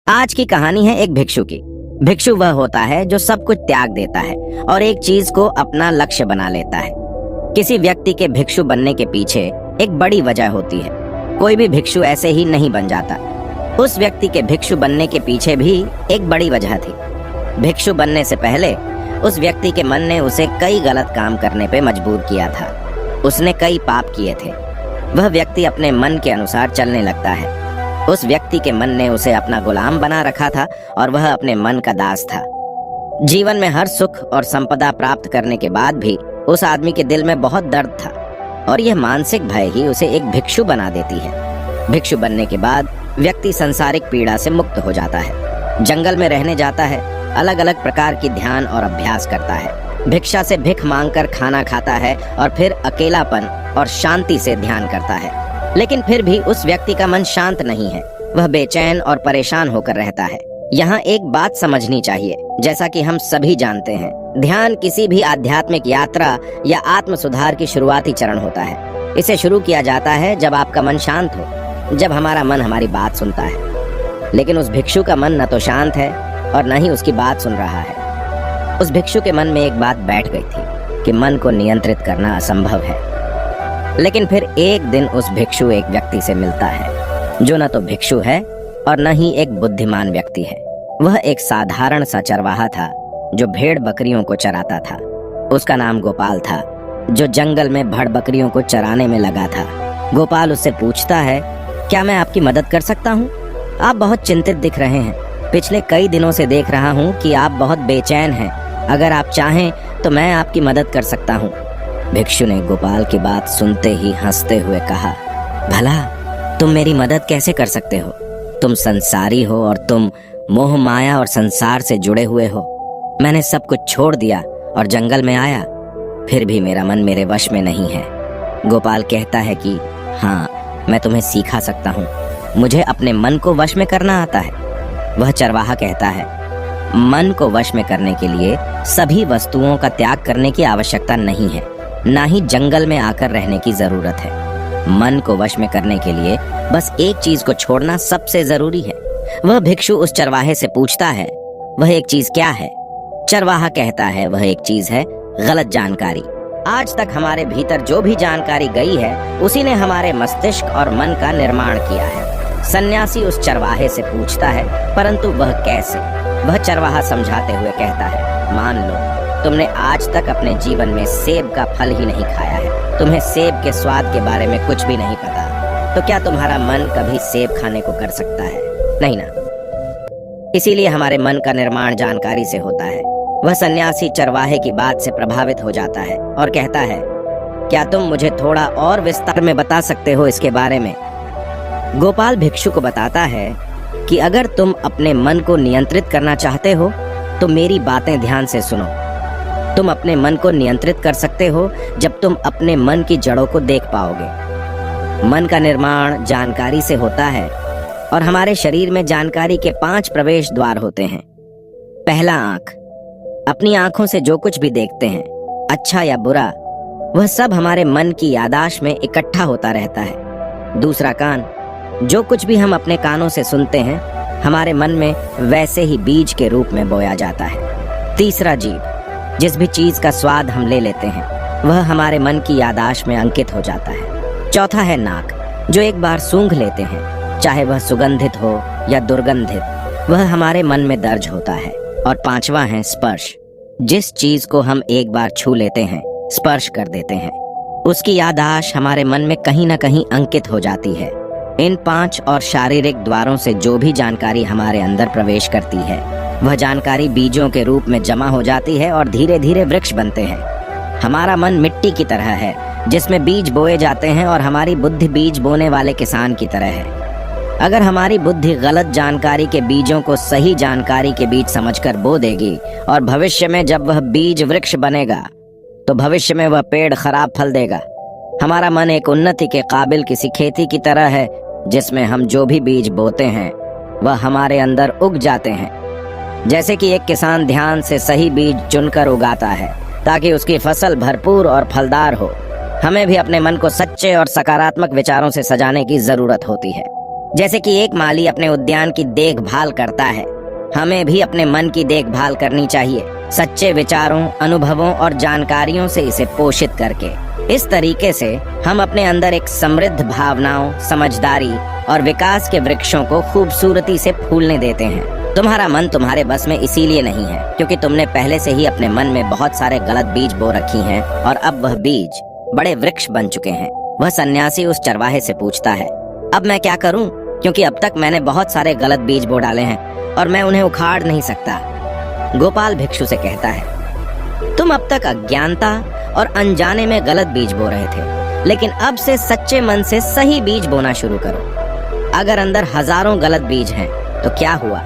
आज की कहानी है एक भिक्षु की। भिक्षु वह होता है जो सब कुछ त्याग देता है और एक चीज को अपना लक्ष्य बना लेता है। किसी व्यक्ति के भिक्षु बनने के पीछे एक बड़ी वजह होती है। कोई भी भिक्षु ऐसे ही नहीं बन जाता। उस व्यक्ति के भिक्षु बनने के पीछे भी एक बड़ी वजह थी। भिक्षु बनने से पहले उस व्यक्ति के मन ने उसे कई गलत काम करने पे मजबूर किया था। उसने कई पाप किए थे। वह व्यक्ति अपने मन के अनुसार चलने लगता है। उस व्यक्ति के मन ने उसे अपना गुलाम बना रखा था और वह अपने मन का दास था। जीवन में हर सुख और संपदा प्राप्त करने के बाद भी उस आदमी के दिल में बहुत दर्द था और यह मानसिक भय ही उसे एक भिक्षु बना देती है। भिक्षु बनने के बाद व्यक्ति सांसारिक पीड़ा से मुक्त हो जाता है, जंगल में रहने जाता है, अलग अलग प्रकार की ध्यान और अभ्यास करता है, भिक्षा से भिख मांगकर खाना खाता है और फिर अकेलापन और शांति से ध्यान करता है। लेकिन फिर भी उस व्यक्ति का मन शांत नहीं है। वह बेचैन और परेशान होकर रहता है। यहाँ एक बात समझनी चाहिए, जैसा कि हम सभी जानते हैं, ध्यान किसी भी आध्यात्मिक यात्रा या आत्म सुधार की शुरुआती चरण होता है। इसे शुरू किया जाता है जब आपका मन शांत हो, जब हमारा मन हमारी बात सुनता है। लेकिन उस भिक्षु का मन न तो शांत है और न ही उसकी बात सुन रहा है। उस भिक्षु के मन में एक बात बैठ गई थी कि मन को नियंत्रित करना असंभव है। लेकिन फिर एक दिन उस भिक्षु एक व्यक्ति से मिलता है जो न तो भिक्षु है और न ही एक बुद्धिमान व्यक्ति है। वह एक साधारण सा चरवाहा था जो भेड़ बकरियों को चराता था। उसका नाम गोपाल था, जो जंगल में भेड़ बकरियों को चराने में लगा था। गोपाल उससे पूछता है, क्या मैं आपकी मदद कर सकता हूँ? आप बहुत चिंतित दिख रहे हैं। पिछले कई दिनों से देख रहा हूँ कि आप बहुत बेचैन हैं। अगर आप चाहें तो मैं आपकी मदद कर सकता हूँ। भिक्षु ने गोपाल की बात सुनते ही हंसते हुए कहा, भला तुम मेरी मदद कैसे कर सकते हो? तुम संसारी हो और तुम मोह माया और संसार से जुड़े हुए हो। मैंने सब कुछ छोड़ दिया और जंगल में आया, फिर भी मेरा मन मेरे वश में नहीं है। गोपाल कहता है कि हाँ, मैं तुम्हें सिखा सकता हूँ। मुझे अपने मन को वश में करना आता है। वह चरवाहा कहता है, मन को वश में करने के लिए सभी वस्तुओं का त्याग करने की आवश्यकता नहीं है, ना ही जंगल में आकर रहने की जरूरत है। मन को वश में करने के लिए बस एक चीज को छोड़ना सबसे जरूरी है। वह भिक्षु उस चरवाहे से पूछता है, वह एक चीज क्या है? चरवाहा कहता है, वह एक चीज है गलत जानकारी। आज तक हमारे भीतर जो भी जानकारी गई है उसी ने हमारे मस्तिष्क और मन का निर्माण किया है। सन्यासी उस चरवाहे से पूछता है, परंतु वह कैसे? वह चरवाहा समझाते हुए कहता है, मान लो तुमने आज तक अपने जीवन में सेब का फल ही नहीं खाया है। तुम्हें सेब के स्वाद के बारे में कुछ भी नहीं पता। तो क्या तुम्हारा मन कभी सेब खाने को कर सकता है? नहीं ना। इसीलिए हमारे मन का निर्माण जानकारी से होता है। वह सन्यासी चरवाहे की बात से प्रभावित हो जाता है और कहता है, क्या तुम मुझे थोड़ा और विस्तार में बता सकते हो इसके बारे में? गोपाल भिक्षु को बताता है कि अगर तुम अपने मन को नियंत्रित करना चाहते हो तो मेरी बातें ध्यान से सुनो। तुम अपने मन को नियंत्रित कर सकते हो जब तुम अपने मन की जड़ों को देख पाओगे। मन का निर्माण जानकारी से होता है और हमारे शरीर में जानकारी के 5 प्रवेश द्वार होते हैं। पहला, आंख। अपनी आंखों से जो कुछ भी देखते हैं, अच्छा या बुरा, वह सब हमारे मन की याददाश्त में इकट्ठा होता रहता है। दूसरा, कान। जो कुछ भी हम अपने कानों से सुनते हैं हमारे मन में वैसे ही बीज के रूप में बोया जाता है। तीसरा, जीभ। जिस भी चीज का स्वाद हम ले लेते हैं वह हमारे मन की याददाश्त में अंकित हो जाता है। चौथा है नाक। जो एक बार सूंघ लेते हैं, चाहे वह सुगंधित हो या दुर्गंधित, वह हमारे मन में दर्ज होता है। और पांचवा है स्पर्श। जिस चीज को हम एक बार छू लेते हैं, स्पर्श कर देते हैं, उसकी याददाश्त हमारे मन में कहीं ना कहीं अंकित हो जाती है। इन 5 और शारीरिक द्वारों से जो भी जानकारी हमारे अंदर प्रवेश करती है वह जानकारी बीजों के रूप में जमा हो जाती है और धीरे धीरे वृक्ष बनते हैं। हमारा मन मिट्टी की तरह है जिसमें बीज बोए जाते हैं और हमारी बुद्धि बीज बोने वाले किसान की तरह है। अगर हमारी बुद्धि गलत जानकारी के बीजों को सही जानकारी के बीज समझकर बो देगी और भविष्य में जब वह बीज वृक्ष बनेगा तो भविष्य में वह पेड़ खराब फल देगा। हमारा मन एक उन्नति के काबिल किसी खेती की तरह है जिसमें हम जो भी बीज बोते हैं वह हमारे अंदर उग जाते हैं। जैसे कि एक किसान ध्यान से सही बीज चुनकर उगाता है ताकि उसकी फसल भरपूर और फलदार हो, हमें भी अपने मन को सच्चे और सकारात्मक विचारों से सजाने की जरूरत होती है। जैसे कि एक माली अपने उद्यान की देखभाल करता है, हमें भी अपने मन की देखभाल करनी चाहिए, सच्चे विचारों, अनुभवों और जानकारियों से इसे पोषित करके। इस तरीके से हम अपने अंदर एक समृद्ध भावनाओं, समझदारी और विकास के वृक्षों को खूबसूरती से फूलने देते हैं। तुम्हारा मन तुम्हारे बस में इसीलिए नहीं है क्योंकि तुमने पहले से ही अपने मन में बहुत सारे गलत बीज बो रखी हैं और अब वह बीज बड़े वृक्ष बन चुके हैं। वह सन्यासी उस चरवाहे से पूछता है, अब मैं क्या करूं? क्योंकि अब तक मैंने बहुत सारे गलत बीज बो डाले हैं और मैं उन्हें उखाड़ नहीं सकता। गोपाल भिक्षु से कहता है, तुम अब तक अज्ञानता और अनजाने में गलत बीज बो रहे थे, लेकिन अब से सच्चे मन से सही बीज बोना शुरू करो। अगर अंदर हजारों गलत बीज हैं, तो क्या हुआ?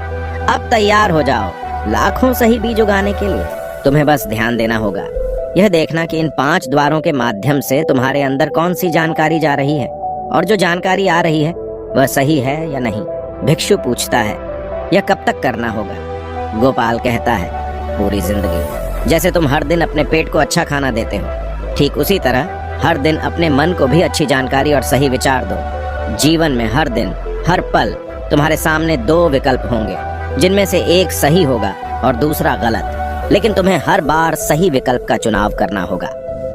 अब तैयार हो जाओ लाखों सही बीज उगाने के लिए। तुम्हें बस ध्यान देना होगा, यह देखना कि इन 5 द्वारों के माध्यम से तुम्हारे अंदर कौन सी जानकारी जा रही है और जो जानकारी आ रही है वह सही है या नहीं। भिक्षु पूछता है, यह कब तक करना होगा? गोपाल कहता है, पूरी जिंदगी। जैसे तुम हर दिन अपने पेट को अच्छा खाना देते हो, ठीक उसी तरह हर दिन अपने मन को भी अच्छी जानकारी और सही विचार दो। जीवन में हर दिन, हर पल तुम्हारे सामने 2 विकल्प होंगे, जिनमें से एक सही होगा और दूसरा गलत, लेकिन तुम्हें हर बार सही विकल्प का चुनाव करना होगा।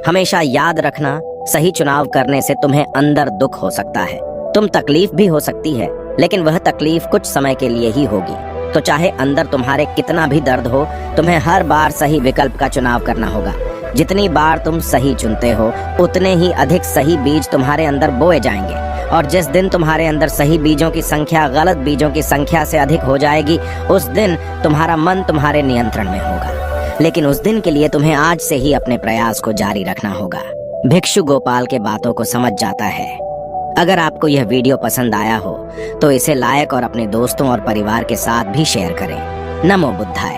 हमेशा याद रखना, सही चुनाव करने से तुम्हें अंदर दुख हो सकता है, तुम तकलीफ भी हो सकती है, लेकिन वह तकलीफ कुछ समय के लिए ही होगी। तो चाहे अंदर तुम्हारे कितना भी दर्द हो, तुम्हें हर बार सही विकल्प का चुनाव करना होगा। जितनी बार तुम सही चुनते हो, उतने ही अधिक सही बीज तुम्हारे अंदर बोए जाएंगे, और जिस दिन तुम्हारे अंदर सही बीजों की संख्या गलत बीजों की संख्या से अधिक हो जाएगी, उस दिन तुम्हारा मन तुम्हारे नियंत्रण में होगा। लेकिन उस दिन के लिए तुम्हें आज से ही अपने प्रयास को जारी रखना होगा। भिक्षु गोपाल के बातों को समझ जाता है। अगर आपको यह वीडियो पसंद आया हो तो इसे लाइक और अपने दोस्तों और परिवार के साथ भी शेयर करें। नमो बुद्धाय।